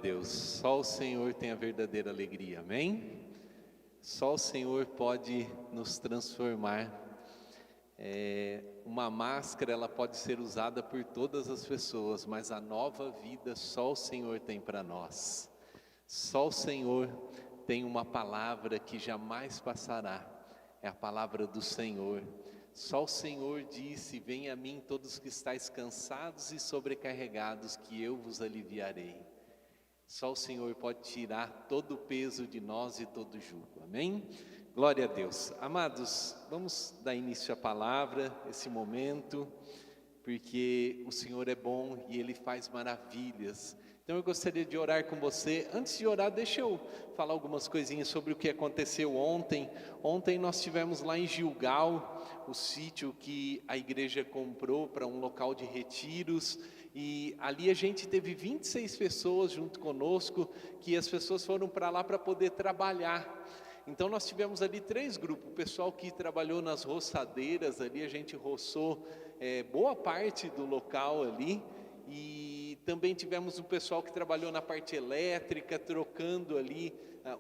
Deus, só o Senhor tem a verdadeira alegria, amém? Só o Senhor pode nos transformar. Uma máscara, ela pode ser usada por todas as pessoas, mas a nova vida só o Senhor tem para nós. Só o Senhor tem uma palavra que jamais passará, é a palavra do Senhor. Só o Senhor disse: venha a mim todos que estáis cansados e sobrecarregados, que eu vos aliviarei. Só o Senhor pode tirar todo o peso de nós e todo o jugo, amém? Glória a Deus. Amados, vamos dar início à palavra, esse momento, porque o Senhor é bom e Ele faz maravilhas. Então eu gostaria de orar com você. Antes de orar, deixa eu falar algumas coisinhas sobre o que aconteceu ontem. Ontem nós tivemos lá em Gilgal, o sítio que a igreja comprou para um local de retiros. E ali a gente teve 26 pessoas junto conosco, que as pessoas foram para lá para poder trabalhar. Então nós tivemos ali 3 grupos, o pessoal que trabalhou nas roçadeiras ali, a gente roçou boa parte do local ali. E também tivemos o pessoal que trabalhou na parte elétrica, trocando ali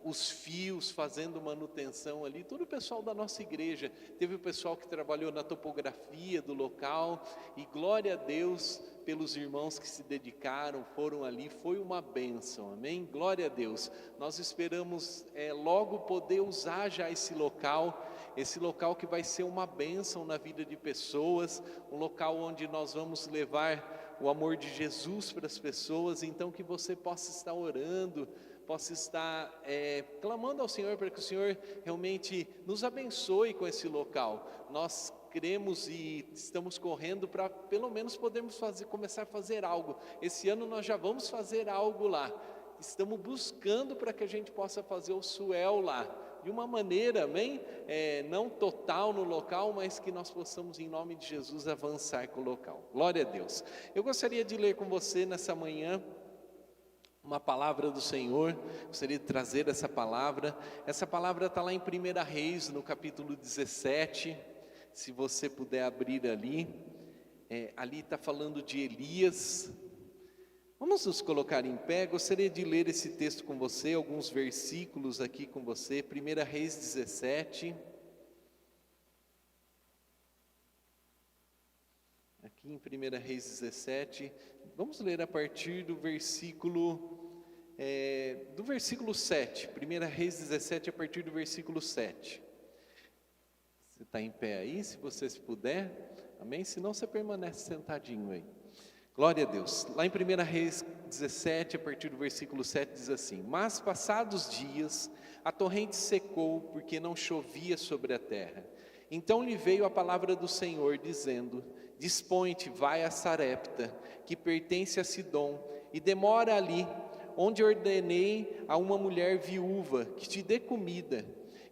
os fios, fazendo manutenção ali, todo o pessoal da nossa igreja. Teve o pessoal que trabalhou na topografia do local, e glória a Deus pelos irmãos que se dedicaram, foram ali, foi uma bênção, amém? Glória a Deus. Nós esperamos logo poder usar já esse local que vai ser uma bênção na vida de pessoas, um local onde nós vamos levar o amor de Jesus para as pessoas. Então que você possa estar orando, possa estar clamando ao Senhor para que o Senhor realmente nos abençoe com esse local. Nós cremos e estamos correndo para pelo menos podermos começar a fazer algo. Esse ano nós já vamos fazer algo lá. Estamos buscando para que a gente possa fazer o Suel lá, de uma maneira, amém? Não total no local, mas que nós possamos, em nome de Jesus, avançar com o local. Glória a Deus. Eu gostaria de ler com você nessa manhã uma palavra do Senhor. Gostaria de trazer essa palavra. Essa palavra está lá em 1 Reis, no capítulo 17. Se você puder abrir ali. Ali está falando de Elias. Vamos nos colocar em pé. Gostaria de ler esse texto com você, alguns versículos aqui com você. 1 Reis 17. Aqui em 1 Reis 17, vamos ler a partir do versículo 7. 1 Reis 17, a partir do versículo 7. Você está em pé aí, se você se puder, amém? Se não, você permanece sentadinho aí. Glória a Deus. Lá em 1 Reis 17, a partir do versículo 7, diz assim: mas passados dias, a torrente secou, porque não chovia sobre a terra. Então lhe veio a palavra do Senhor, dizendo: dispõe-te, vai a Sarepta, que pertence a Sidom, e demora ali, onde ordenei a uma mulher viúva, que te dê comida.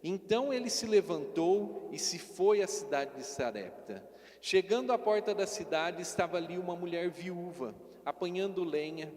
Então ele se levantou e se foi à cidade de Sarepta. Chegando à porta da cidade, estava ali uma mulher viúva, apanhando lenha.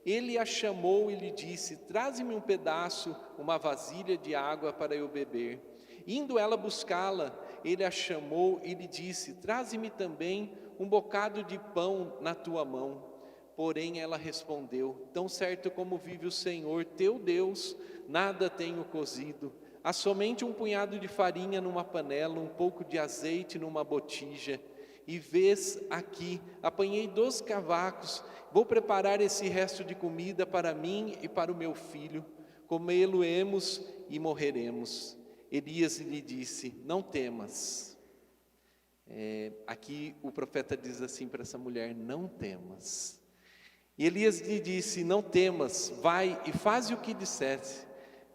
Ele a chamou e lhe disse: traze-me um pedaço, uma vasilha de água para eu beber. Indo ela buscá-la, ele a chamou e lhe disse: traze-me também um bocado de pão na tua mão. Porém ela respondeu: tão certo como vive o Senhor teu Deus, nada tenho cozido. Há somente um punhado de farinha numa panela, um pouco de azeite numa botija. E vês aqui, apanhei 2 cavacos, vou preparar esse resto de comida para mim e para o meu filho. Comê-lo-emos e morreremos. Elias lhe disse: não temas. Aqui o profeta diz assim para essa mulher: não temas. E Elias lhe disse: não temas, vai e faze o que disseste.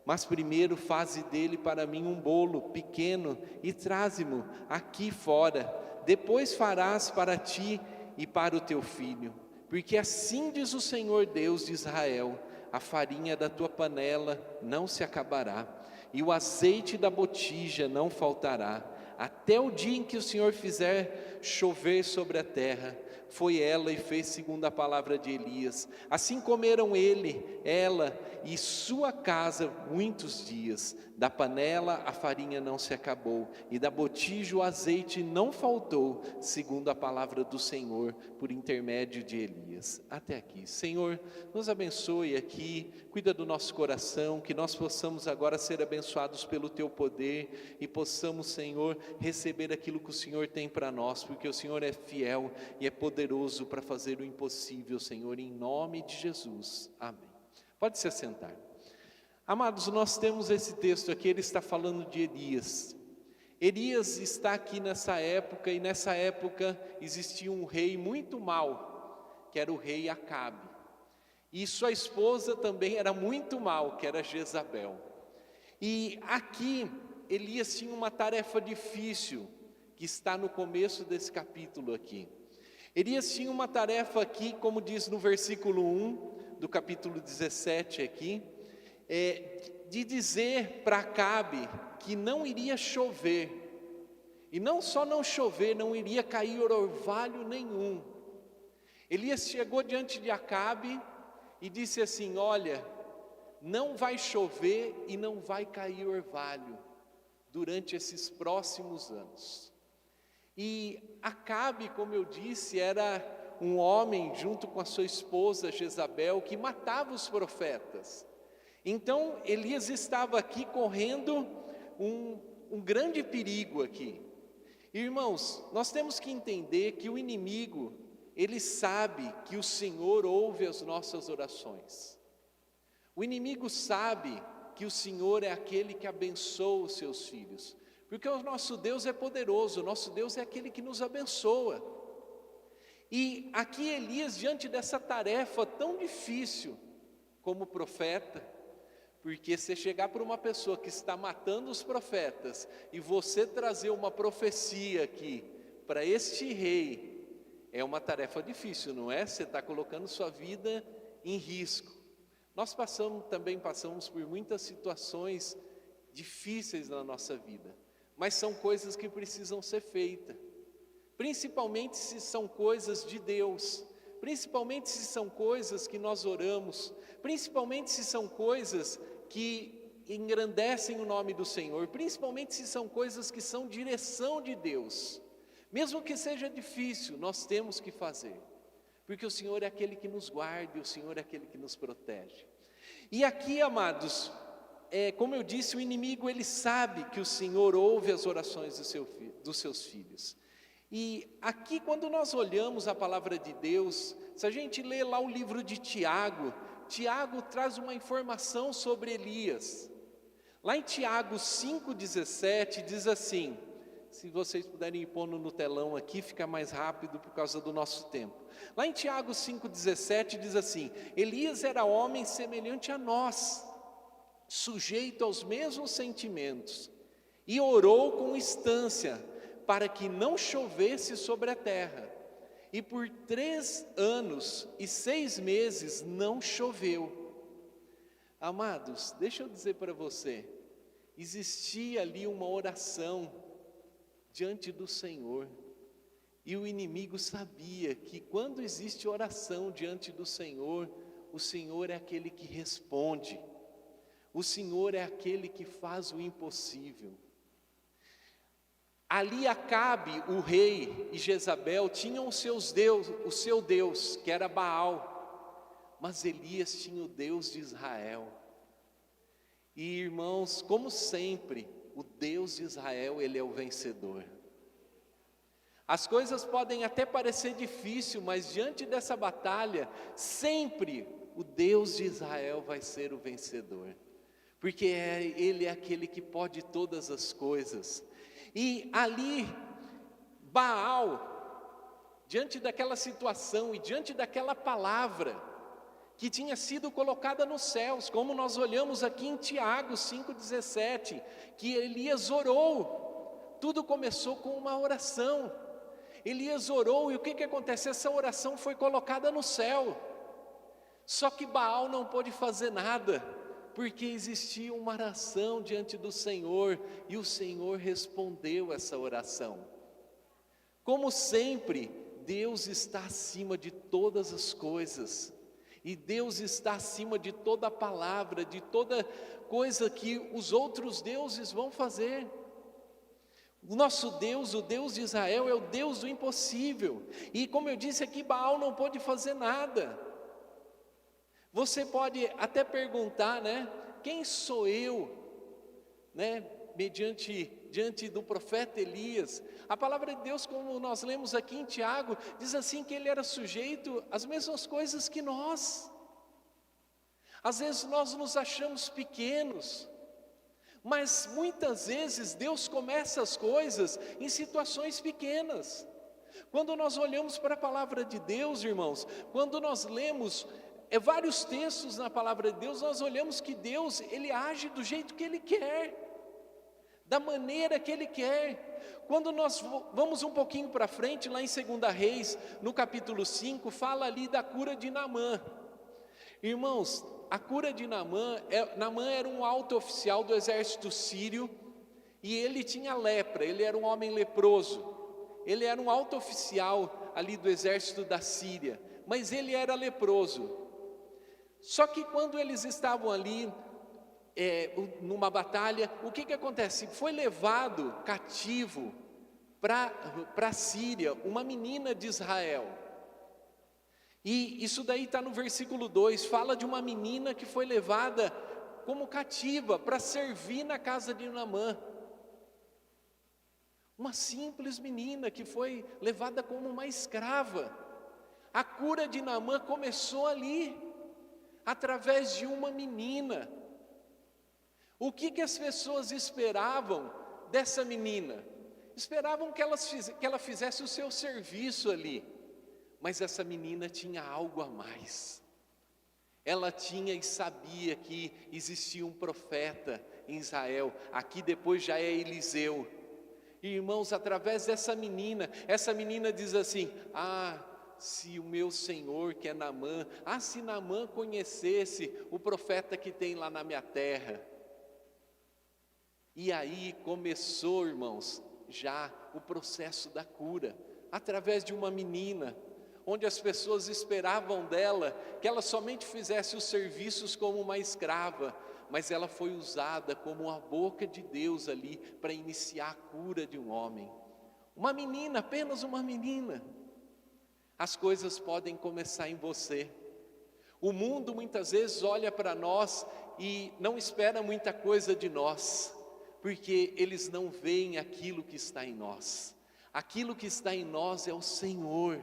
Mas primeiro faze dele para mim um bolo pequeno e traze-mo aqui fora. Depois farás para ti e para o teu filho. Porque assim diz o Senhor Deus de Israel: a farinha da tua panela não se acabará, e o azeite da botija não faltará, até o dia em que o Senhor fizer chover sobre a terra. Foi ela e fez segundo a palavra de Elias. Assim comeram ele, ela e sua casa muitos dias. Da panela a farinha não se acabou, e da botija o azeite não faltou, segundo a palavra do Senhor, por intermédio de Elias. Até aqui. Senhor, nos abençoe aqui, cuida do nosso coração, que nós possamos agora ser abençoados pelo Teu poder, e possamos, Senhor, receber aquilo que o Senhor tem para nós, porque o Senhor é fiel e é poderoso para fazer o impossível, Senhor, em nome de Jesus. Amém. Pode se assentar. Amados, nós temos esse texto aqui, ele está falando de Elias. Elias está aqui nessa época, e nessa época existia um rei muito mau, que era o rei Acabe. E sua esposa também era muito mau, que era Jezabel. E aqui, Elias tinha uma tarefa difícil, que está no começo desse capítulo aqui. Elias tinha uma tarefa aqui, como diz no versículo 1 do capítulo 17 aqui, de dizer para Acabe que não iria chover, e não só não chover, não iria cair orvalho nenhum. Elias chegou diante de Acabe e disse assim: olha, não vai chover e não vai cair orvalho durante esses próximos anos. E Acabe, como eu disse, era um homem junto com a sua esposa Jezabel que matava os profetas. Então Elias estava aqui correndo um grande perigo aqui. Irmãos, nós temos que entender que o inimigo, ele sabe que o Senhor ouve as nossas orações. O inimigo sabe que o Senhor é aquele que abençoa os seus filhos, porque o nosso Deus é poderoso, o nosso Deus é aquele que nos abençoa. E aqui Elias, diante dessa tarefa tão difícil como profeta, porque você chegar para uma pessoa que está matando os profetas e você trazer uma profecia aqui para este rei, é uma tarefa difícil, não é? Você está colocando sua vida em risco. Nós também passamos por muitas situações difíceis na nossa vida, mas são coisas que precisam ser feitas, principalmente se são coisas de Deus, principalmente se são coisas que nós oramos, principalmente se são coisas que engrandecem o nome do Senhor, principalmente se são coisas que são direção de Deus. Mesmo que seja difícil, nós temos que fazer, porque o Senhor é aquele que nos guarda, e o Senhor é aquele que nos protege. E aqui, amados, como eu disse, o inimigo, ele sabe que o Senhor ouve as orações dos seus filhos. E aqui, quando nós olhamos a palavra de Deus, se a gente lê lá o livro de Tiago, Tiago traz uma informação sobre Elias. Lá em Tiago 5,17 diz assim, se vocês puderem ir pondo no telão aqui, fica mais rápido por causa do nosso tempo. Lá em Tiago 5,17 diz assim: Elias era homem semelhante a nós, sujeito aos mesmos sentimentos, e orou com instância para que não chovesse sobre a terra. E por 3 anos e 6 meses não choveu. Amados, deixa eu dizer para você, existia ali uma oração diante do Senhor, e o inimigo sabia que quando existe oração diante do Senhor, o Senhor é aquele que responde, o Senhor é aquele que faz o impossível. Ali Acabe, o rei, e Jezabel tinham o seu Deus, que era Baal, mas Elias tinha o Deus de Israel. E irmãos, como sempre, o Deus de Israel, ele é o vencedor. As coisas podem até parecer difíceis, mas diante dessa batalha, sempre o Deus de Israel vai ser o vencedor, porque Ele é aquele que pode todas as coisas. E ali, Baal, diante daquela situação e diante daquela palavra que tinha sido colocada nos céus, como nós olhamos aqui em Tiago 5,17, que Elias orou, tudo começou com uma oração. Elias orou, e o que acontece? Essa oração foi colocada no céu, só que Baal não pôde fazer nada, Porque existia uma oração diante do Senhor, e o Senhor respondeu essa oração. Como sempre, Deus está acima de todas as coisas, e Deus está acima de toda palavra, de toda coisa que os outros deuses vão fazer. O nosso Deus, o Deus de Israel, é o Deus do impossível. E como eu disse aqui, Baal não pôde fazer nada. Você pode até perguntar, né? Quem sou eu? Né? Diante do profeta Elias. A palavra de Deus, como nós lemos aqui em Tiago, diz assim que ele era sujeito às mesmas coisas que nós. Às vezes nós nos achamos pequenos, mas muitas vezes Deus começa as coisas em situações pequenas. Quando nós olhamos para a palavra de Deus, irmãos, quando nós lemos vários textos na palavra de Deus, nós olhamos que Deus, Ele age do jeito que Ele quer, da maneira que Ele quer. Quando nós vamos um pouquinho para frente, lá em 2 Reis, no capítulo 5, fala ali da cura de Naamã. Irmãos, a cura de Naamã era um alto oficial do exército sírio, e ele tinha lepra, ele era um homem leproso, ele era um alto oficial ali do exército da Síria, mas ele era leproso. Só que quando eles estavam ali, numa batalha, o que acontece? Foi levado cativo para a Síria, uma menina de Israel. E isso daí está no versículo 2, fala de uma menina que foi levada como cativa para servir na casa de Naamã. Uma simples menina que foi levada como uma escrava. A cura de Naamã começou ali, através de uma menina. O que as pessoas esperavam dessa menina? Esperavam que ela fizesse o seu serviço ali. Mas essa menina tinha algo a mais. Ela tinha e sabia que existia um profeta em Israel. Aqui depois já é Eliseu. E, irmãos, através dessa menina, essa menina diz assim: se o meu Senhor, que é Naamã, se Naamã conhecesse o profeta que tem lá na minha terra. E aí começou, irmãos, já o processo da cura, através de uma menina, onde as pessoas esperavam dela que ela somente fizesse os serviços como uma escrava, mas ela foi usada como a boca de Deus ali para iniciar a cura de um homem. Uma menina, apenas uma menina. As coisas podem começar em você. O mundo muitas vezes olha para nós e não espera muita coisa de nós, porque eles não veem aquilo que está em nós. Aquilo que está em nós é o Senhor.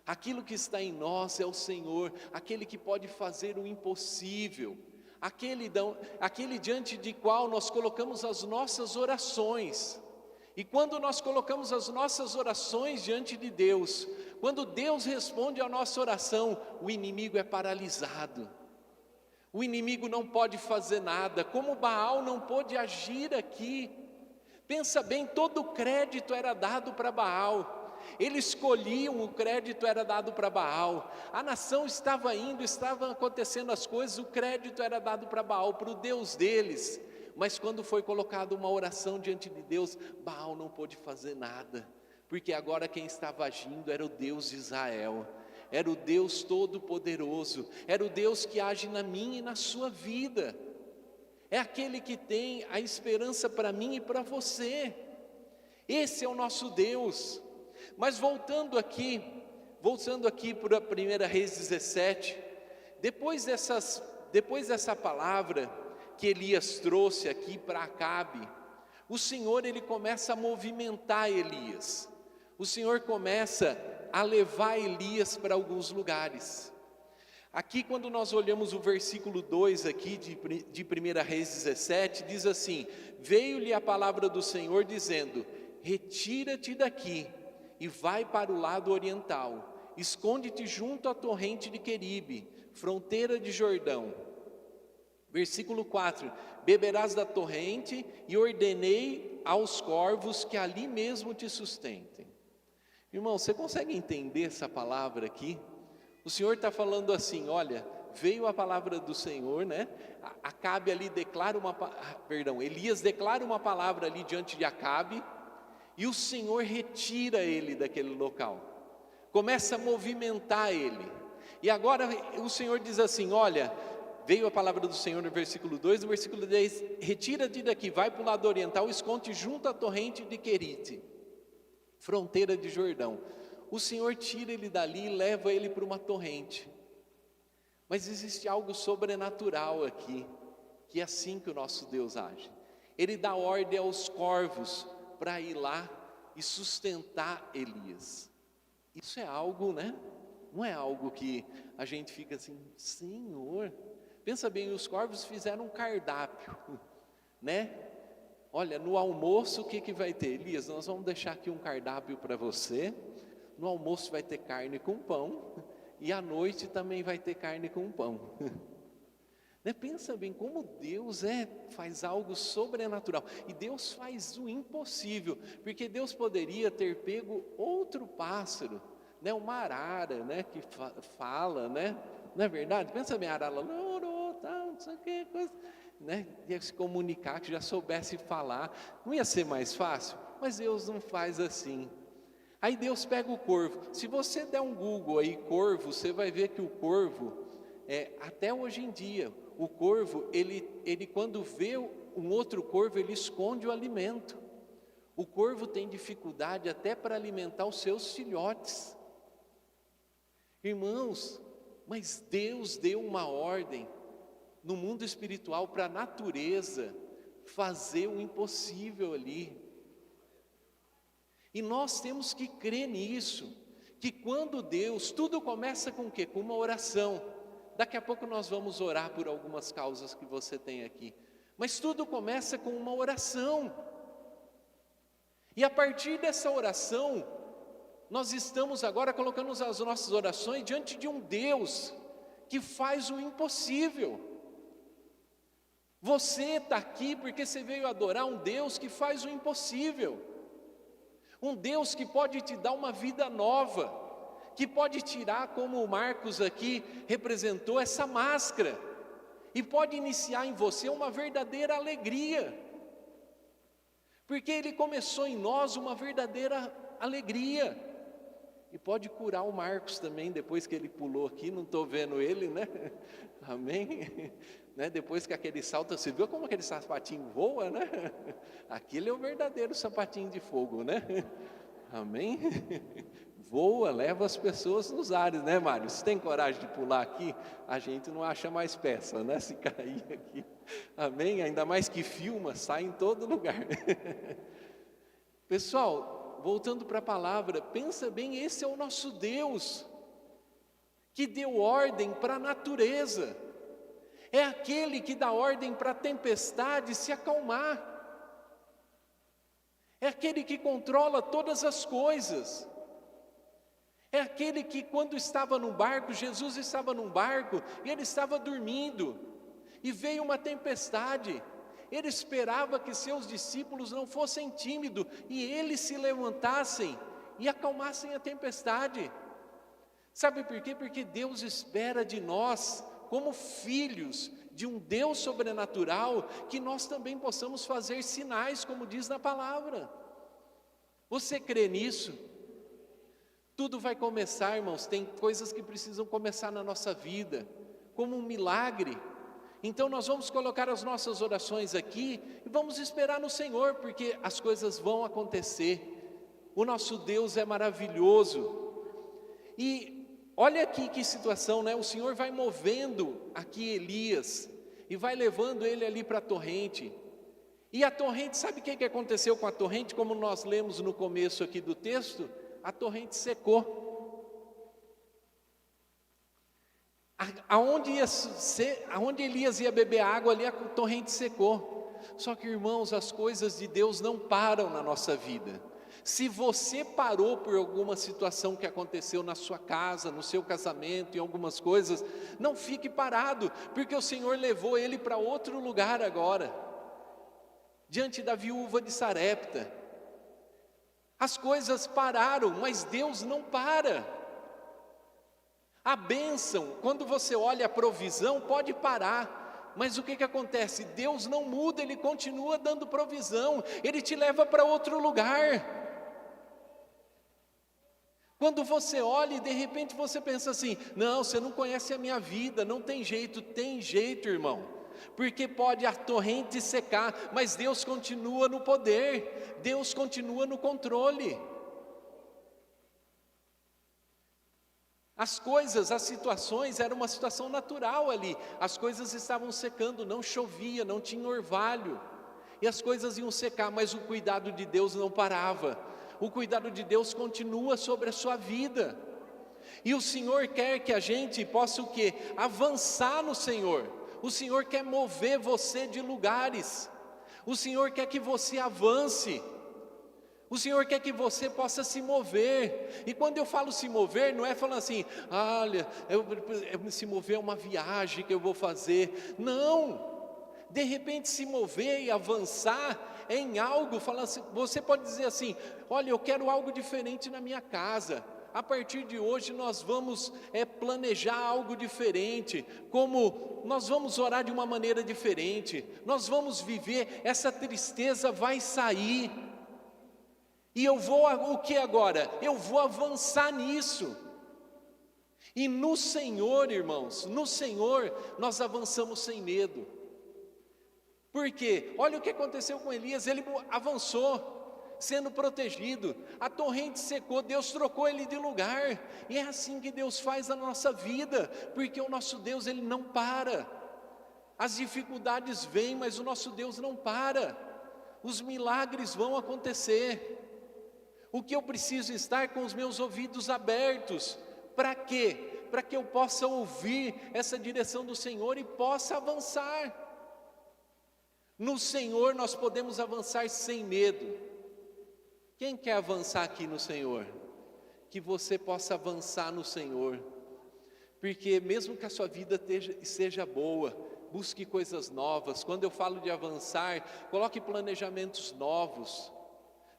Aquilo que está em nós é o Senhor, aquele que pode fazer o impossível, aquele diante de qual nós colocamos as nossas orações. E quando nós colocamos as nossas orações diante de Deus, quando Deus responde a nossa oração, o inimigo é paralisado. O inimigo não pode fazer nada, como Baal não pôde agir aqui. Pensa bem, todo o crédito era dado para Baal. Eles escolhiam, o crédito era dado para Baal. A nação estava indo, estavam acontecendo as coisas, o crédito era dado para Baal, para o Deus deles. Mas quando foi colocada uma oração diante de Deus, Baal não pôde fazer nada, porque agora quem estava agindo era o Deus de Israel, era o Deus Todo-Poderoso, era o Deus que age na minha e na sua vida. É aquele que tem a esperança para mim e para você. Esse é o nosso Deus. Mas voltando aqui para 1 Reis 17, depois dessa palavra que Elias trouxe aqui para Acabe, o Senhor ele começa a movimentar Elias. O Senhor começa a levar Elias para alguns lugares. Aqui quando nós olhamos o versículo 2 aqui de 1 Reis 17, diz assim: veio-lhe a palavra do Senhor dizendo: retira-te daqui e vai para o lado oriental, esconde-te junto à torrente de Queribe, fronteira de Jordão. Versículo 4, beberás da torrente e ordenei aos corvos que ali mesmo te sustentem. Irmão, você consegue entender essa palavra aqui? O Senhor está falando assim: olha, veio a palavra do Senhor, né? Acabe ali declara Elias declara uma palavra ali diante de Acabe, e o Senhor retira ele daquele local, começa a movimentar ele. E agora o Senhor diz assim: olha, veio a palavra do Senhor no versículo 2, no versículo 10, retira-te daqui, vai para o lado oriental, esconde junto à torrente de Querite, fronteira de Jordão. O Senhor tira ele dali e leva ele para uma torrente. Mas existe algo sobrenatural aqui, que é assim que o nosso Deus age. Ele dá ordem aos corvos para ir lá e sustentar Elias. Isso é algo, né? Não é algo que a gente fica assim, Senhor. Pensa bem, os corvos fizeram um cardápio, né? Olha, no almoço o que vai ter? Elias, nós vamos deixar aqui um cardápio para você. No almoço vai ter carne com pão, e à noite também vai ter carne com pão. Né? Pensa bem como Deus faz algo sobrenatural. E Deus faz o impossível, porque Deus poderia ter pego outro pássaro, né? Uma arara, né? Que fala, né? Não é verdade? Pensa bem, a arara, não sei o que, coisa, né? Ia se comunicar, que já soubesse falar. Não ia ser mais fácil? Mas Deus não faz assim. Aí Deus pega o corvo. Se você der um Google aí, corvo, você vai ver que o corvo, até hoje em dia, o corvo, ele quando vê um outro corvo, ele esconde o alimento. O corvo tem dificuldade até para alimentar os seus filhotes. Irmãos, mas Deus deu uma ordem no mundo espiritual para a natureza fazer o impossível ali. E nós temos que crer nisso, que quando Deus, tudo começa com o quê? Com uma oração. Daqui a pouco nós vamos orar por algumas causas que você tem aqui. Mas tudo começa com uma oração. E a partir dessa oração, nós estamos agora colocando as nossas orações diante de um Deus que faz o impossível. Você está aqui porque você veio adorar um Deus que faz o impossível. Um Deus que pode te dar uma vida nova, que pode tirar, como o Marcos aqui representou, essa máscara, e pode iniciar em você uma verdadeira alegria, porque Ele começou em nós uma verdadeira alegria, e pode curar o Marcos também, depois que ele pulou aqui, não estou vendo ele, né? Amém? Né? Depois que aquele salto, você viu como aquele sapatinho voa, né? Aquele é o verdadeiro sapatinho de fogo, né? Amém? Voa, leva as pessoas nos ares, né, Mário? Se tem coragem de pular aqui, a gente não acha mais peça, né? Se cair aqui, amém? Ainda mais que filma, sai em todo lugar. Pessoal, voltando para a palavra, pensa bem, esse é o nosso Deus, que deu ordem para a natureza. É aquele que dá ordem para a tempestade se acalmar. É aquele que controla todas as coisas. É aquele que quando estava no barco, Jesus estava num barco e ele estava dormindo. E veio uma tempestade. Ele esperava que seus discípulos não fossem tímidos e eles se levantassem e acalmassem a tempestade. Sabe por quê? Porque Deus espera de nós, como filhos de um Deus sobrenatural, que nós também possamos fazer sinais, como diz na palavra. Você crê nisso? Tudo vai começar, irmãos, tem coisas que precisam começar na nossa vida, como um milagre. Então nós vamos colocar as nossas orações aqui e vamos esperar no Senhor, porque as coisas vão acontecer. O nosso Deus é maravilhoso. E olha aqui que situação, né? O Senhor vai movendo aqui Elias e vai levando ele ali para a torrente. E a torrente, sabe o que aconteceu com a torrente? Como nós lemos no começo aqui do texto, a torrente secou. Aonde Elias ia beber água, ali a torrente secou. Só que, irmãos, as coisas de Deus não param na nossa vida. Se você parou por alguma situação que aconteceu na sua casa, no seu casamento, em algumas coisas, não fique parado, porque o Senhor levou ele para outro lugar agora, diante da viúva de Sarepta. As coisas pararam, mas Deus não para. A bênção, quando você olha a provisão, pode parar, mas o que acontece? Deus não muda, Ele continua dando provisão, Ele te leva para outro lugar. Quando você olha e de repente você pensa assim: não, você não conhece a minha vida, não tem jeito. Tem jeito, irmão, porque pode a torrente secar, mas Deus continua no poder, Deus continua no controle. As coisas, as situações, era uma situação natural ali, as coisas estavam secando, não chovia, não tinha orvalho, e as coisas iam secar, mas o cuidado de Deus não parava, o cuidado de Deus continua sobre a sua vida, e o Senhor quer que a gente possa o quê? Avançar no Senhor. O Senhor quer mover você de lugares, o Senhor quer que você avance, o Senhor quer que você possa se mover. E quando eu falo se mover, não é falando assim: olha, se mover é uma viagem que eu vou fazer. Não, de repente se mover e avançar é em algo, assim, você pode dizer assim: olha, eu quero algo diferente na minha casa. A partir de hoje nós vamos planejar algo diferente, como nós vamos orar de uma maneira diferente, nós vamos viver, essa tristeza vai sair. E eu vou, o que agora? Eu vou avançar nisso. E no Senhor, irmãos, no Senhor nós avançamos sem medo. Por quê? Olha o que aconteceu com Elias, ele avançou, sendo protegido, a torrente secou, Deus trocou ele de lugar. E é assim que Deus faz na nossa vida, porque o nosso Deus, Ele não para. As dificuldades vêm, mas o nosso Deus não para. Os milagres vão acontecer. O que eu preciso estar com os meus ouvidos abertos, para quê? Para que eu possa ouvir essa direção do Senhor e possa avançar. No Senhor nós podemos avançar sem medo. Quem quer avançar aqui no Senhor? Que você possa avançar no Senhor, porque mesmo que a sua vida seja boa, busque coisas novas. Quando eu falo de avançar, coloque planejamentos novos,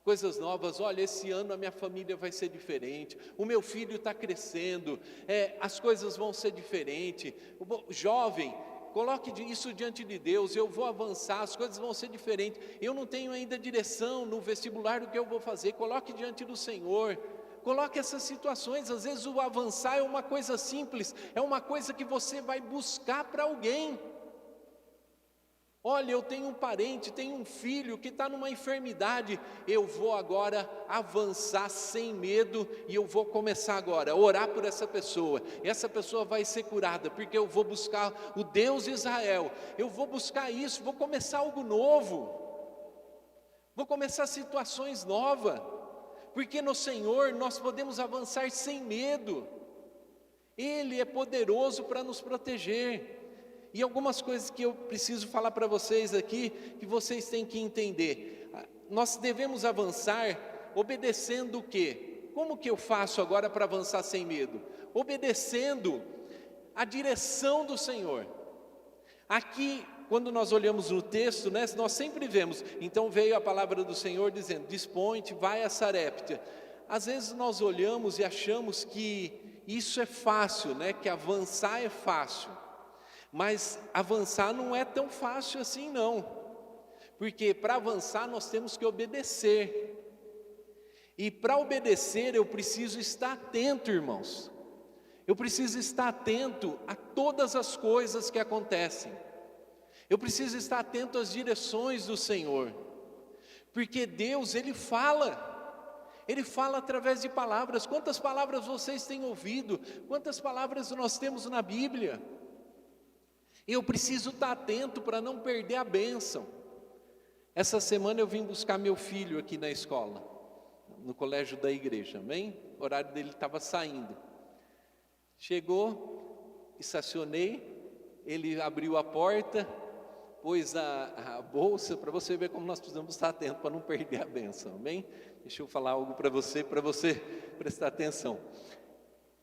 coisas novas. Olha, esse ano a minha família vai ser diferente, o meu filho está crescendo, as coisas vão ser diferentes. Jovem, coloque isso diante de Deus: eu vou avançar, as coisas vão ser diferentes, eu não tenho ainda direção no vestibular do que eu vou fazer. Coloque diante do Senhor, coloque essas situações. Às vezes o avançar é uma coisa simples, é uma coisa que você vai buscar para alguém. Olha, eu tenho um parente, tenho um filho que está numa enfermidade, eu vou agora avançar sem medo, e eu vou começar agora a orar por essa pessoa vai ser curada, porque eu vou buscar o Deus de Israel, eu vou buscar isso, vou começar algo novo, vou começar situações novas, porque no Senhor nós podemos avançar sem medo, Ele é poderoso para nos proteger. E algumas coisas que eu preciso falar para vocês aqui, que vocês têm que entender. Nós devemos avançar obedecendo o quê? Como que eu faço agora para avançar sem medo? Obedecendo a direção do Senhor. Aqui, quando nós olhamos no texto, né, nós sempre vemos, então veio a palavra do Senhor dizendo: dispõe-te, vai a Sarepta. Às vezes nós olhamos e achamos que isso é fácil, né, que avançar é fácil. Mas avançar não é tão fácil assim não, porque para avançar nós temos que obedecer, e para obedecer eu preciso estar atento, irmãos, eu preciso estar atento a todas as coisas que acontecem, eu preciso estar atento às direções do Senhor, porque Deus, Ele fala através de palavras. Quantas palavras vocês têm ouvido? Quantas palavras nós temos na Bíblia? Eu preciso estar atento para não perder a bênção. Essa semana eu vim buscar meu filho aqui na escola, no colégio da igreja, amém? O horário dele estava saindo. Chegou, estacionei, ele abriu a porta, pôs a bolsa, para você ver como nós precisamos estar atentos para não perder a bênção, amém? Deixa eu falar algo para você prestar atenção.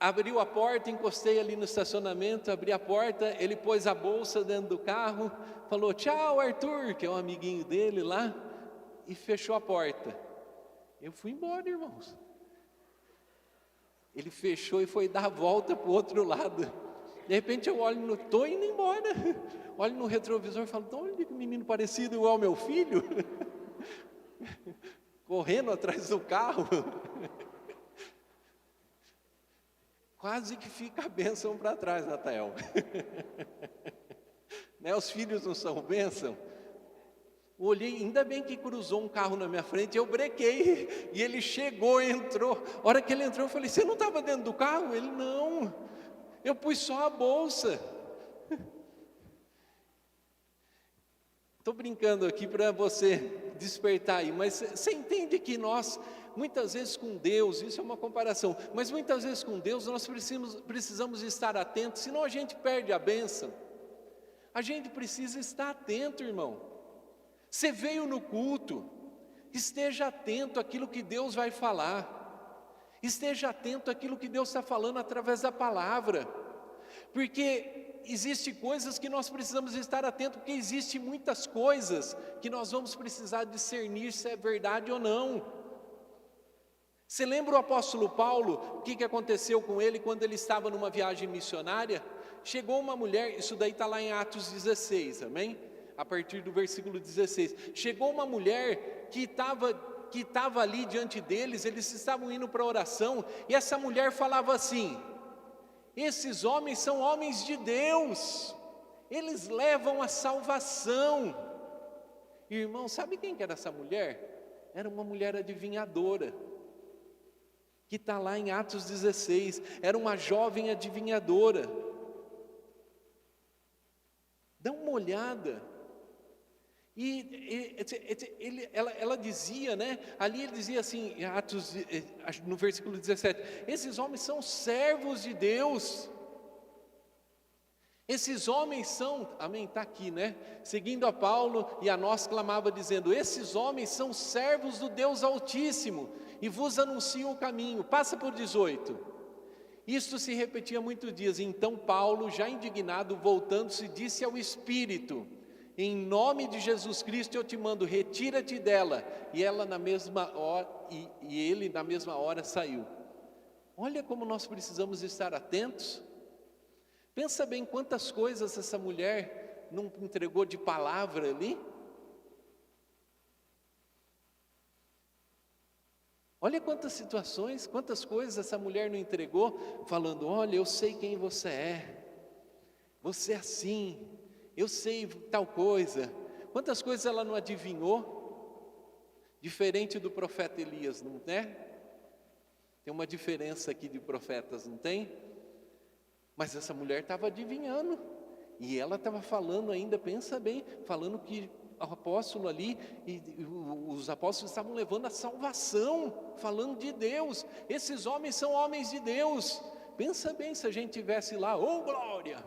Abriu a porta, encostei ali no estacionamento, abri a porta, ele pôs a bolsa dentro do carro, falou tchau Arthur, que é um amiguinho dele lá, e fechou a porta. Eu fui embora, irmãos. Ele fechou e foi dar a volta para o outro lado. De repente eu olho, estou indo embora. Olho no retrovisor e falo, olha que menino parecido igual ao meu filho. Correndo atrás do carro. Quase que fica a bênção para trás, Natael. Né, os filhos não são bênção? Olhei, ainda bem que cruzou um carro na minha frente, eu brequei, e ele chegou, entrou. A hora que ele entrou, eu falei, você não estava dentro do carro? Ele, não, eu pus só a bolsa. Estou brincando aqui para você despertar aí, mas você entende que nós, muitas vezes com Deus, isso é uma comparação, mas muitas vezes com Deus nós precisamos estar atentos, senão a gente perde a bênção. A gente precisa estar atento, irmão. Você veio no culto, esteja atento àquilo que Deus vai falar, esteja atento àquilo que Deus está falando através da palavra, porque existem coisas que nós precisamos estar atentos, porque existem muitas coisas que nós vamos precisar discernir se é verdade ou não. Você lembra o apóstolo Paulo, o que aconteceu com ele quando ele estava numa viagem missionária? Chegou uma mulher, isso daí está lá em Atos 16, amém? A partir do versículo 16, chegou uma mulher que estava ali diante deles, eles estavam indo para a oração, e essa mulher falava assim, esses homens são homens de Deus, eles levam a salvação. Irmão, sabe quem que era essa mulher? Era uma mulher adivinhadora, que está lá em Atos 16, era uma jovem adivinhadora. Dá uma olhada. Ela dizia, né? Ali ele dizia assim, em Atos, no versículo 17: esses homens são servos de Deus. Esses homens são, amém, está aqui, né? Seguindo a Paulo e a nós clamava dizendo: esses homens são servos do Deus Altíssimo e vos anunciam o caminho. Passa por 18. Isto se repetia muitos dias. Então Paulo, já indignado, voltando-se, disse ao Espírito: em nome de Jesus Cristo eu te mando, retira-te dela. E ela na mesma hora, e ele na mesma hora saiu. Olha como nós precisamos estar atentos. Pensa bem quantas coisas essa mulher não entregou de palavra ali. Olha quantas situações, quantas coisas essa mulher não entregou, falando: olha, eu sei quem você é assim, eu sei tal coisa. Quantas coisas ela não adivinhou, diferente do profeta Elias, não é? Tem uma diferença aqui de profetas, não tem? Mas essa mulher estava adivinhando, e ela estava falando ainda, pensa bem, falando que o apóstolo ali, e os apóstolos estavam levando a salvação, falando de Deus. Esses homens são homens de Deus. Pensa bem se a gente tivesse lá, oh glória!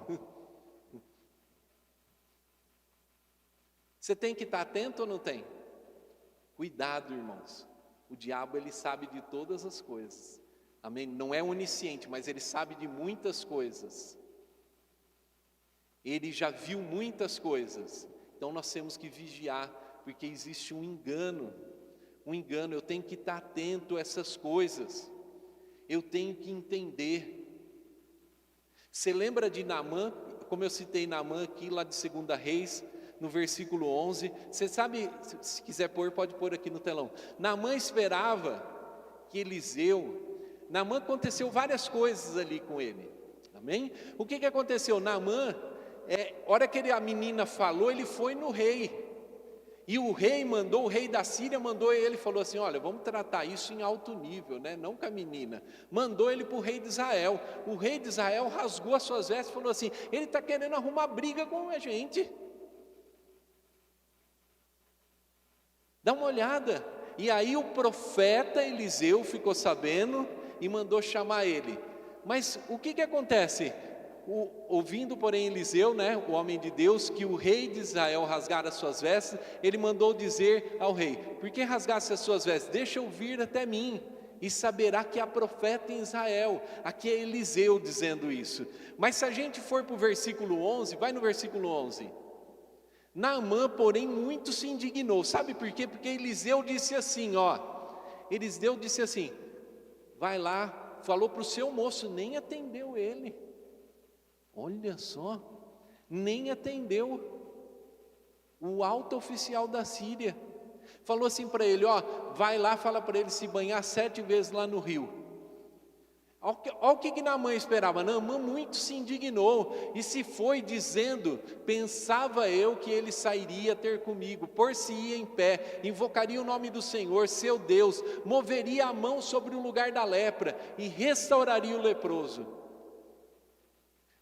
Você tem que estar atento ou não tem? Cuidado, irmãos. O diabo, ele sabe de todas as coisas. Amém? Não é onisciente, mas ele sabe de muitas coisas. Ele já viu muitas coisas. Então nós temos que vigiar, porque existe um engano. Eu tenho que estar atento a essas coisas. Eu tenho que entender. Você lembra de Naamã? Como eu citei Naamã aqui, lá de 2 Reis, no versículo 11. Você sabe, se quiser pôr, pode pôr aqui no telão. Naamã esperava que Naamã, aconteceu várias coisas ali com ele. Amém? O que aconteceu? Naamã, hora que a menina falou, ele foi no rei. E o rei da Síria mandou ele, falou assim: olha, vamos tratar isso em alto nível, né? Não com a menina. Mandou ele para o rei de Israel. O rei de Israel rasgou as suas vestes e falou assim: ele está querendo arrumar briga com a gente. Dá uma olhada. E aí o profeta Eliseu ficou sabendo e mandou chamar ele. Mas o que acontece? Ouvindo, porém, Eliseu, né, o homem de Deus, que o rei de Israel rasgara as suas vestes, ele mandou dizer ao rei: por que rasgasse as suas vestes? Deixa eu vir até mim, e saberá que há profeta em Israel. Aqui é Eliseu dizendo isso. Mas se a gente for para o versículo 11, vai no versículo 11. Naamã, porém, muito se indignou. Sabe por quê? Porque Eliseu disse assim, Eliseu disse assim: vai lá, falou para o seu moço, nem atendeu ele. Olha só, nem atendeu. O alto oficial da Síria falou assim para ele, ó, vai lá, fala para ele se banhar 7 vezes lá no rio. Olha o que Naamã esperava. Naamã muito se indignou e se foi dizendo, pensava eu que ele sairia ter comigo, por-se-ia em pé, invocaria o nome do Senhor, seu Deus, moveria a mão sobre o lugar da lepra e restauraria o leproso.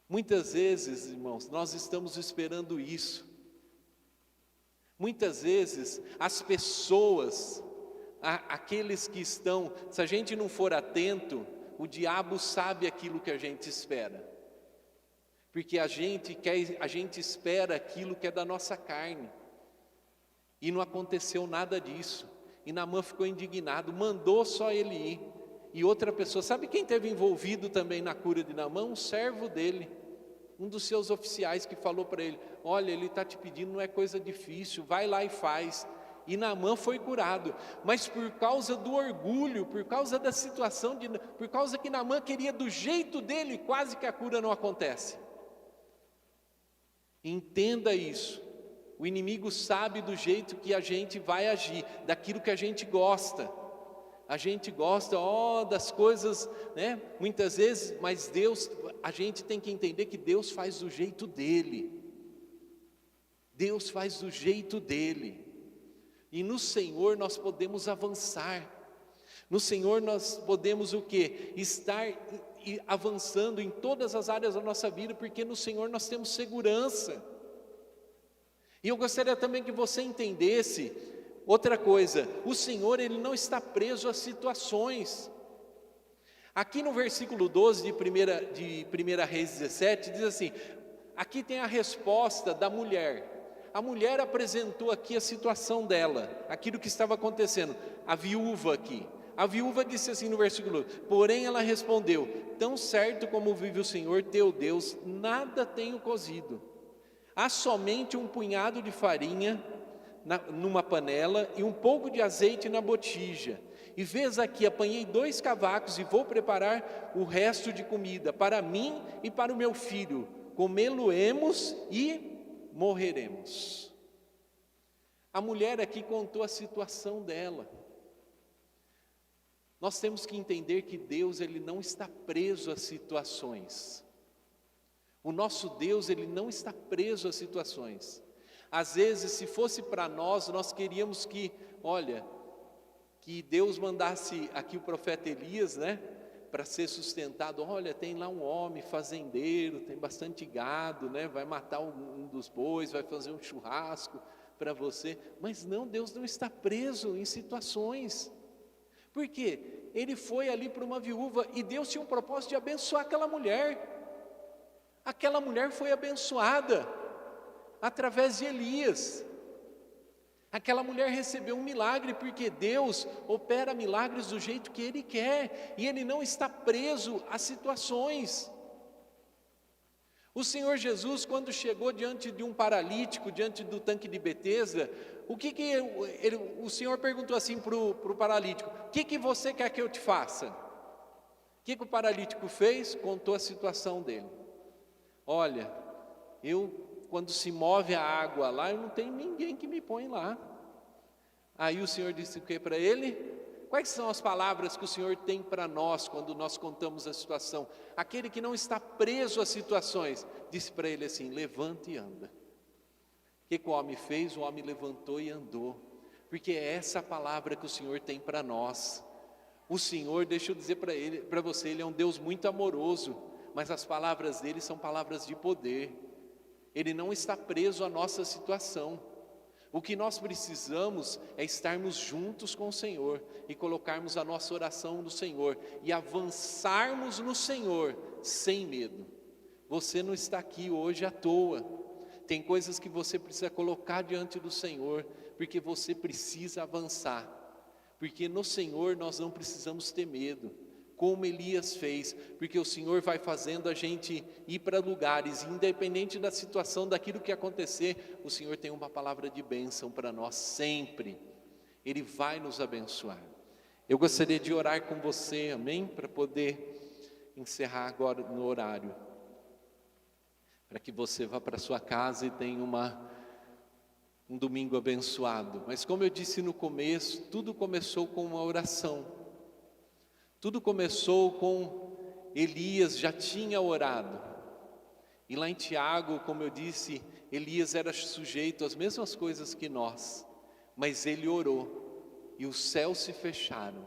Muitas vezes, irmãos, nós estamos esperando isso. Muitas vezes as pessoas, aqueles que estão, se a gente não for atento, o diabo sabe aquilo que a gente espera, porque a gente espera aquilo que é da nossa carne, e não aconteceu nada disso, e Naamã ficou indignado, mandou só ele ir, e outra pessoa, sabe quem esteve envolvido também na cura de Naamã? Um servo dele, um dos seus oficiais que falou para ele, olha, ele está te pedindo, não é coisa difícil, vai lá e faz. E Naamã foi curado, mas por causa do orgulho, por causa da situação, por causa que Naamã queria do jeito dele, quase que a cura não acontece. Entenda isso, o inimigo sabe do jeito que a gente vai agir, daquilo que a gente gosta. A gente gosta, das coisas, né? Muitas vezes, mas Deus, a gente tem que entender que Deus faz do jeito dele. Deus faz do jeito dele. E no Senhor nós podemos avançar. No Senhor nós podemos o quê? Estar avançando em todas as áreas da nossa vida, porque no Senhor nós temos segurança. E eu gostaria também que você entendesse outra coisa, o Senhor ele não está preso a situações. Aqui no versículo 12 de 1 Reis 17, diz assim, aqui tem a resposta da mulher. A mulher apresentou aqui a situação dela, aquilo que estava acontecendo, a viúva aqui. A viúva disse assim no versículo, porém ela respondeu, tão certo como vive o Senhor teu Deus, nada tenho cozido. Há somente um punhado de farinha numa panela e um pouco de azeite na botija. E vês aqui, apanhei 2 cavacos e vou preparar o resto de comida para mim e para o meu filho. Comê-lo-emos e morreremos. A mulher aqui contou a situação dela. Nós temos que entender que Deus ele não está preso a situações. O nosso Deus ele não está preso a situações. Às vezes, se fosse para nós, nós queríamos que, que Deus mandasse aqui o profeta Elias, né? Para ser sustentado, tem lá um homem fazendeiro, tem bastante gado, né? Vai matar um dos bois, vai fazer um churrasco para você. Mas não, Deus não está preso em situações. Por quê? Ele foi ali para uma viúva e Deus tinha um propósito de abençoar aquela mulher. Aquela mulher foi abençoada através de Elias. Aquela mulher recebeu um milagre, porque Deus opera milagres do jeito que Ele quer, e Ele não está preso a situações. O Senhor Jesus, quando chegou diante de um paralítico, diante do tanque de Betesda, o Senhor perguntou assim para o paralítico, o que você quer que eu te faça? O que o paralítico fez? Contou a situação dele. Quando se move a água lá, eu não tenho ninguém que me põe lá. Aí o Senhor disse o que para ele? Quais são as palavras que o Senhor tem para nós, quando nós contamos a situação? Aquele que não está preso a situações, disse para ele assim, levanta e anda. O que o homem fez? O homem levantou e andou. Porque é essa a palavra que o Senhor tem para nós. O Senhor, deixa eu dizer para você, Ele é um Deus muito amoroso, mas as palavras dele são palavras de poder. Ele não está preso à nossa situação. O que nós precisamos é estarmos juntos com o Senhor e colocarmos a nossa oração no Senhor e avançarmos no Senhor sem medo. Você não está aqui hoje à toa. Tem coisas que você precisa colocar diante do Senhor, porque você precisa avançar. Porque no Senhor nós não precisamos ter medo, como Elias fez, porque o Senhor vai fazendo a gente ir para lugares, independente da situação, daquilo que acontecer, o Senhor tem uma palavra de bênção para nós sempre. Ele vai nos abençoar. Eu gostaria de orar com você, amém? Para poder encerrar agora no horário. Para que você vá para sua casa e tenha um domingo abençoado. Mas como eu disse no começo, tudo começou com uma oração. Tudo começou com Elias já tinha orado. E lá em Tiago, como eu disse, Elias era sujeito às mesmas coisas que nós. Mas ele orou e os céus se fecharam.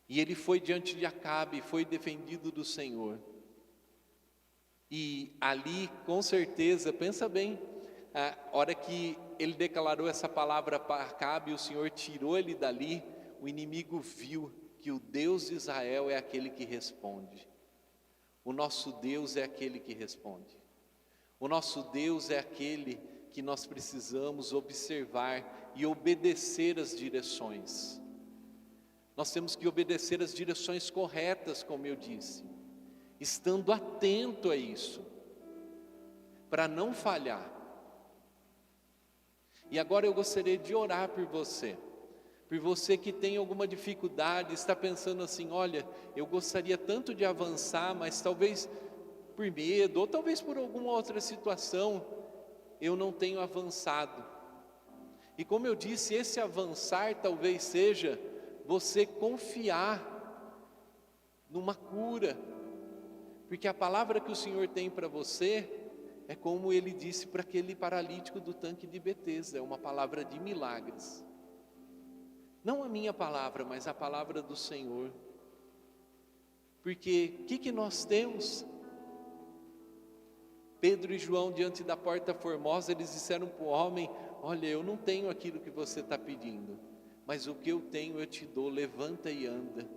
E ele foi diante de Acabe, foi defendido do Senhor. E ali, com certeza, pensa bem, a hora que ele declarou essa palavra para Acabe, o Senhor tirou ele dali, o inimigo viu que o Deus de Israel é aquele que responde. O nosso Deus é aquele que responde. O nosso Deus é aquele que nós precisamos observar e obedecer as direções. Nós temos que obedecer as direções corretas, como eu disse, estando atento a isso, para não falhar. E agora eu gostaria de orar por você que tem alguma dificuldade, está pensando assim, olha, eu gostaria tanto de avançar, mas talvez por medo, ou talvez por alguma outra situação, eu não tenho avançado. E como eu disse, esse avançar talvez seja você confiar numa cura, porque a palavra que o Senhor tem para você é como ele disse para aquele paralítico do tanque de Betesda, é uma palavra de milagres. Não a minha palavra, mas a palavra do Senhor. Porque o que nós temos? Pedro e João diante da porta formosa, eles disseram para o homem, olha, eu não tenho aquilo que você está pedindo, mas o que eu tenho eu te dou, levanta e anda.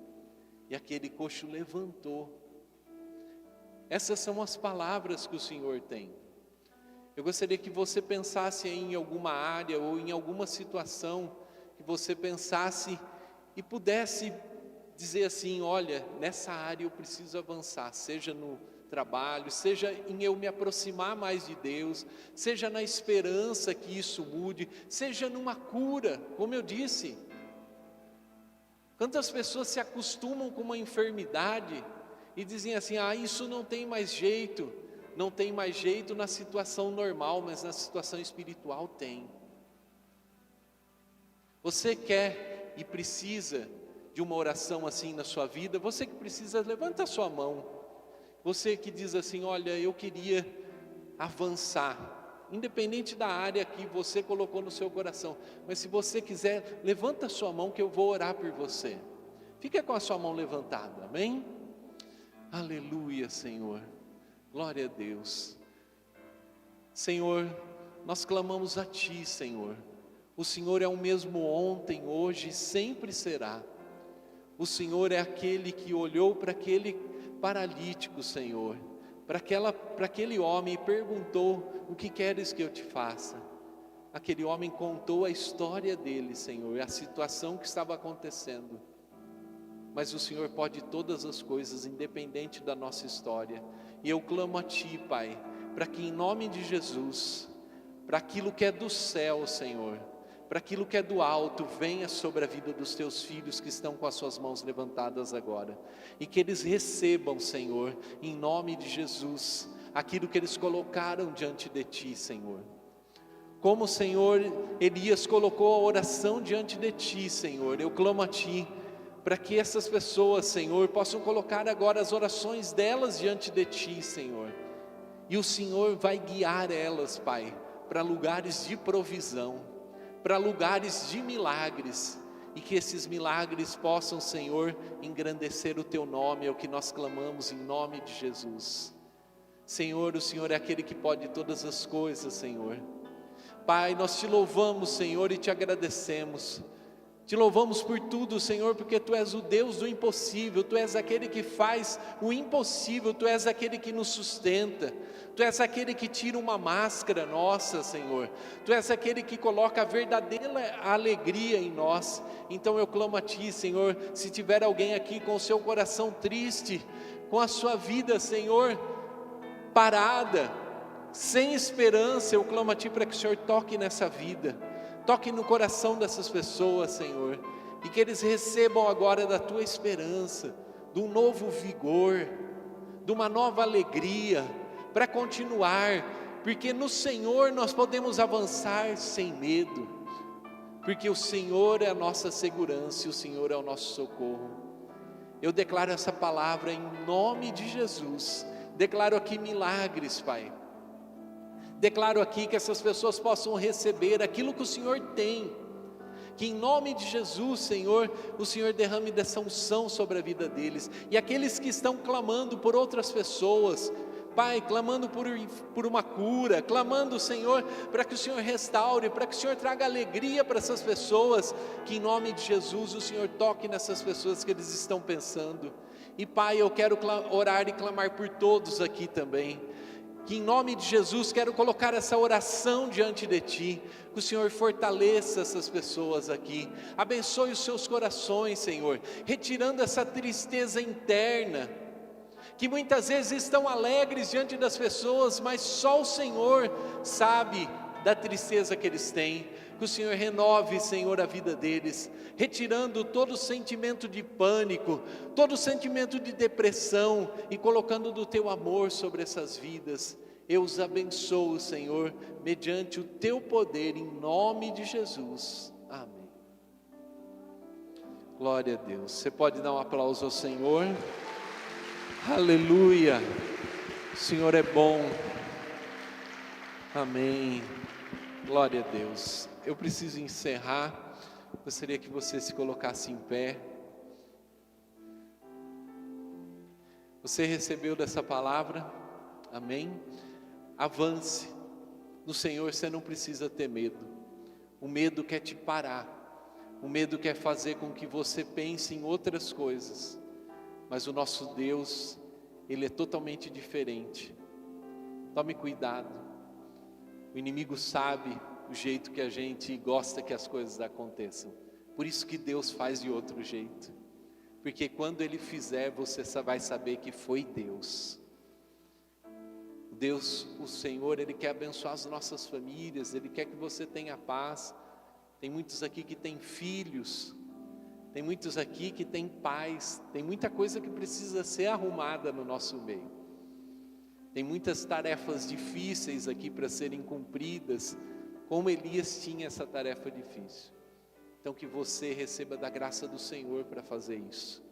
E aquele coxo levantou. Essas são as palavras que o Senhor tem. Eu gostaria que você pensasse em alguma área ou em alguma situação, que você pensasse e pudesse dizer assim, olha, nessa área eu preciso avançar, seja no trabalho, seja em eu me aproximar mais de Deus, seja na esperança que isso mude, seja numa cura, como eu disse. Quantas pessoas se acostumam com uma enfermidade e dizem assim, isso não tem mais jeito. Não tem mais jeito na situação normal, mas na situação espiritual tem. Você quer e precisa de uma oração assim na sua vida? Você que precisa, levanta a sua mão. Você que diz assim, olha, eu queria avançar, independente da área que você colocou no seu coração, mas se você quiser, levanta a sua mão que eu vou orar por você. Fica com a sua mão levantada, amém? Aleluia, Senhor. Glória a Deus. Senhor, nós clamamos a Ti, Senhor. O Senhor é o mesmo ontem, hoje e sempre será. O Senhor é aquele que olhou para aquele paralítico, Senhor, para aquele homem e perguntou, o que queres que eu te faça? Aquele homem contou a história dele, Senhor, a situação que estava acontecendo. Mas o Senhor pode todas as coisas, independente da nossa história. E eu clamo a Ti, Pai, para que em nome de Jesus, para aquilo que é do céu, Senhor, para aquilo que é do alto, venha sobre a vida dos Teus filhos que estão com as suas mãos levantadas agora. E que eles recebam, Senhor, em nome de Jesus, aquilo que eles colocaram diante de Ti, Senhor. Como, Senhor, Elias colocou a oração diante de Ti, Senhor, eu clamo a Ti, para que essas pessoas, Senhor, possam colocar agora as orações delas diante de Ti, Senhor. E o Senhor vai guiar elas, Pai, para lugares de provisão, para lugares de milagres. E que esses milagres possam, Senhor, engrandecer o Teu nome, é o que nós clamamos em nome de Jesus. Senhor, o Senhor é aquele que pode todas as coisas, Senhor. Pai, nós Te louvamos, Senhor, e Te agradecemos. Te louvamos por tudo, Senhor, porque Tu és o Deus do impossível, Tu és aquele que faz o impossível, Tu és aquele que nos sustenta, Tu és aquele que tira uma máscara nossa, Senhor, Tu és aquele que coloca a verdadeira alegria em nós. Então eu clamo a Ti, Senhor, se tiver alguém aqui com o seu coração triste, com a sua vida, Senhor, parada, sem esperança, eu clamo a Ti para que o Senhor toque nessa vida. Toque no coração dessas pessoas, Senhor, e que eles recebam agora da tua esperança, de um novo vigor, de uma nova alegria, para continuar, porque no Senhor nós podemos avançar sem medo, porque o Senhor é a nossa segurança e o Senhor é o nosso socorro. Eu declaro essa palavra em nome de Jesus, declaro aqui milagres, Pai, declaro aqui que essas pessoas possam receber aquilo que o Senhor tem, que em nome de Jesus, Senhor, o Senhor derrame dessa unção sobre a vida deles, e aqueles que estão clamando por outras pessoas, Pai, clamando por uma cura, clamando, Senhor, para que o Senhor restaure, para que o Senhor traga alegria para essas pessoas, que em nome de Jesus o Senhor toque nessas pessoas que eles estão pensando. E Pai, eu quero orar e clamar por todos aqui também, que em nome de Jesus quero colocar essa oração diante de Ti, que o Senhor fortaleça essas pessoas aqui, abençoe os seus corações, Senhor, retirando essa tristeza interna, que muitas vezes estão alegres diante das pessoas, mas só o Senhor sabe da tristeza que eles têm. Que o Senhor renove, Senhor, a vida deles, retirando todo o sentimento de pânico, todo o sentimento de depressão, e colocando do Teu amor sobre essas vidas. Eu os abençoo, Senhor, mediante o Teu poder, em nome de Jesus, amém. Glória a Deus. Você pode dar um aplauso ao Senhor? Aleluia, o Senhor é bom, amém, glória a Deus. Eu preciso encerrar, gostaria que você se colocasse em pé. Você recebeu dessa palavra, amém? Avance, no Senhor você não precisa ter medo, o medo quer te parar, o medo quer fazer com que você pense em outras coisas. Mas o nosso Deus, Ele é totalmente diferente. Tome cuidado. O inimigo sabe o jeito que a gente gosta que as coisas aconteçam. Por isso que Deus faz de outro jeito. Porque quando Ele fizer, você só vai saber que foi Deus. Deus, o Senhor, Ele quer abençoar as nossas famílias, Ele quer que você tenha paz. Tem muitos aqui que têm filhos, tem muitos aqui que têm pais, tem muita coisa que precisa ser arrumada no nosso meio. Tem muitas tarefas difíceis aqui para serem cumpridas, como Elias tinha essa tarefa difícil. Então que você receba da graça do Senhor para fazer isso,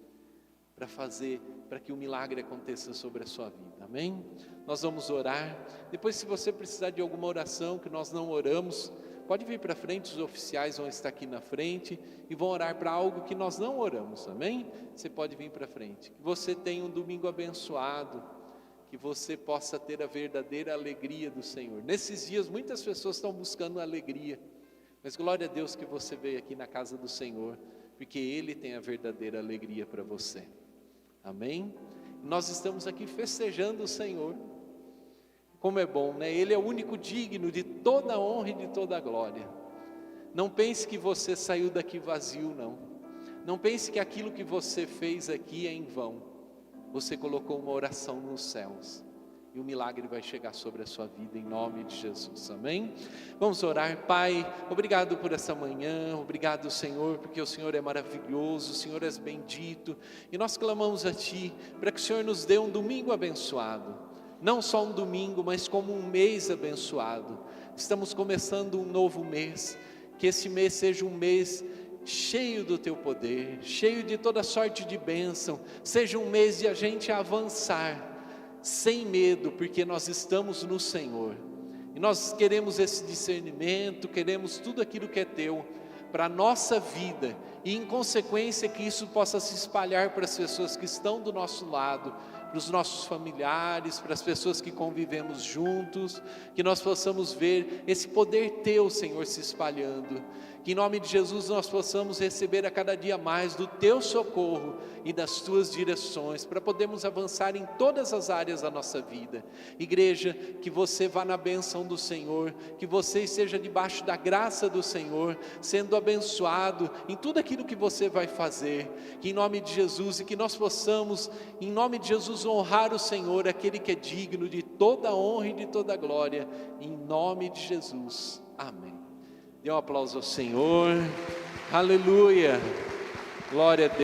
para que o milagre aconteça sobre a sua vida, amém? Nós vamos orar, depois se você precisar de alguma oração que nós não oramos, pode vir para frente, os oficiais vão estar aqui na frente e vão orar para algo que nós não oramos, amém? Você pode vir para frente. Que você tenha um domingo abençoado, que você possa ter a verdadeira alegria do Senhor. Nesses dias muitas pessoas estão buscando alegria, mas glória a Deus que você veio aqui na casa do Senhor, porque Ele tem a verdadeira alegria para você, amém? Nós estamos aqui festejando o Senhor. Como é bom, né? Ele é o único digno de toda a honra e de toda a glória. Não pense que você saiu daqui vazio, não. Não pense que aquilo que você fez aqui é em vão. Você colocou uma oração nos céus, e o milagre vai chegar sobre a sua vida, em nome de Jesus, amém? Vamos orar. Pai, obrigado por essa manhã, obrigado, Senhor, porque o Senhor é maravilhoso, o Senhor é bendito, e nós clamamos a Ti, para que o Senhor nos dê um domingo abençoado. Não só um domingo, mas como um mês abençoado. Estamos começando um novo mês, que esse mês seja um mês cheio do Teu poder, cheio de toda sorte de bênção, seja um mês de a gente avançar, sem medo, porque nós estamos no Senhor, e nós queremos esse discernimento, queremos tudo aquilo que é Teu, para a nossa vida, e em consequência que isso possa se espalhar para as pessoas que estão do nosso lado, para os nossos familiares, para as pessoas que convivemos juntos, que nós possamos ver esse poder Teu, Senhor, se espalhando, que em nome de Jesus nós possamos receber a cada dia mais do Teu socorro e das Tuas direções, para podermos avançar em todas as áreas da nossa vida. Igreja, que você vá na bênção do Senhor, que você esteja debaixo da graça do Senhor, sendo abençoado em tudo aquilo que você vai fazer, que em nome de Jesus, e que nós possamos, em nome de Jesus, honrar o Senhor, aquele que é digno de toda a honra e de toda a glória, em nome de Jesus, amém. Dê um aplauso ao Senhor, aleluia. Glória a Deus.